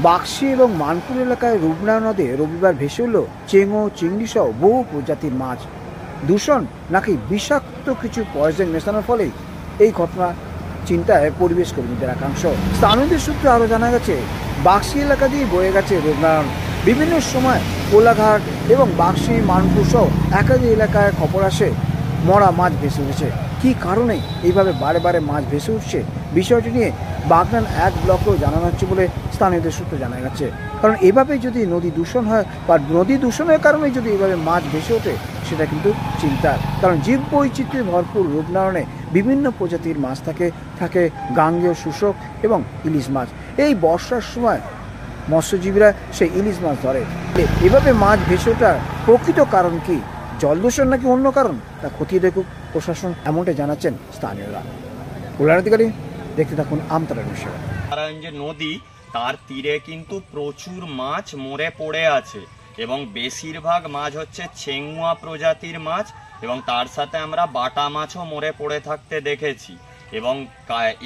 বাক্সি এবং মানপুর এলাকায় রূপনা নদে রবিবার ভেসে উঠল চেঙো, চিংড়ি সহ বহু প্রজাতির মাছ। দূষণ নাকি বিষাক্ত কিছু পয়জন মেশানোর ফলে এই ঘটনা চিন্তায় পরিবেশ কর্মীদের একাংশ। স্থানীয়দের সূত্রে আরও জানা গেছে, বাক্সি এলাকা দিয়ে বয়ে গেছে রূপনারায়ণ। বিভিন্ন সময় কোলাঘাট এবং বাক্সি, মানপুর সহ একাধিক এলাকায় খবর আসে মরা মাছ ভেসে উঠেছে। কী কারণে এইভাবে বারে বারে মাছ ভেসে উঠছে, বিষয়টি নিয়ে বাগনান 1 ব্লকেও জানানো হচ্ছে বলে স্থানীয়দের সূত্রে জানা গেছে। কারণ এভাবে যদি নদী দূষণ হয় বা নদী দূষণের কারণে যদি এইভাবে মাছ ভেসে ওঠে, সেটা কিন্তু চিন্তার। কারণ জীব বৈচিত্র্যে ভরপুর রূপনারায়ণে বিভিন্ন প্রজাতির মাছ থাকে গাঙ্গেয় শুষ্ক এবং ইলিশ মাছ। এই বর্ষার সময় মৎস্যজীবীরা সেই ইলিশ মাছ ধরে। এভাবে মাছ ভেসে ওঠার প্রকৃত কারণ কি, জল দূষণ নাকি অন্য কারণ, তা খতিয়ে দেখুক প্রশাসন, এমনটাই জানাচ্ছেন স্থানীয়রা। কল্যাণাধিকারী, দেখতে থাকুন আমতলা বিষয়। নারায়ণ যে নদী, তার তীরে কিন্তু প্রচুর মাছ মরে পড়ে আছে এবং বেশিরভাগ মাছ হচ্ছে চেঙ্গুয়া প্রজাতির মাছ এবং তার সাথে আমরা বাটা মাছও মরে পড়ে থাকতে দেখেছি। এবং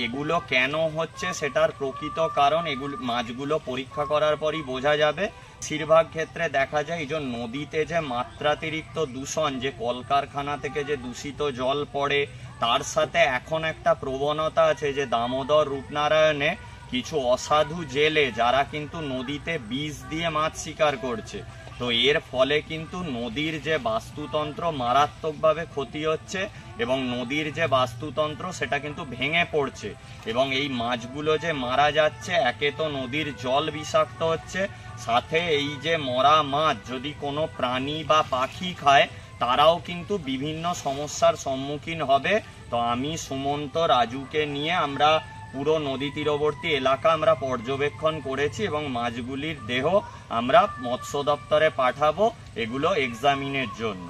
এগুলো কেন হচ্ছে সেটার প্রকৃত কারণ এগুলো মাছগুলো পরীক্ষা করার পরই বোঝা যাবে। বেশিরভাগ ক্ষেত্রে দেখা যায় যে নদীতে যে মাত্রাতিরিক্ত দূষণ, যে কলকারখানা থেকে যে দূষিত জল পড়ে, তার সাথে এখন একটা প্রবণতা আছে যে দামোদর রূপনারায়ণে কিছু অসাধু জেলে যারা কিন্তু নদীতে বিষ দিয়ে মাছ শিকার করছে। তো এর ফলে কিন্তু নদীর যে বাস্তুতন্ত্র মারাত্মকভাবে ক্ষতি হচ্ছে এবং নদীর যে বাস্তুতন্ত্র সেটা কিন্তু ভেঙে পড়ছে এবং এই মাছগুলো যে মারা যাচ্ছে, একে তো নদীর জল বিষাক্ত হচ্ছে, সাথে এই যে মরা মাছ যদি কোনো প্রাণী বা পাখি খায় তারাও কিন্তু বিভিন্ন সমস্যার সম্মুখীন হবে। তো আমি সুমন্ত রাজুকে নিয়ে আমরা পুরো নদী তীরবর্তী এলাকা আমরা পর্যবেক্ষণ করেছি এবং মাছগুলির দেহ আমরা মৎস্য দপ্তরে পাঠাবো এগুলো এক্সামিনের জন্য।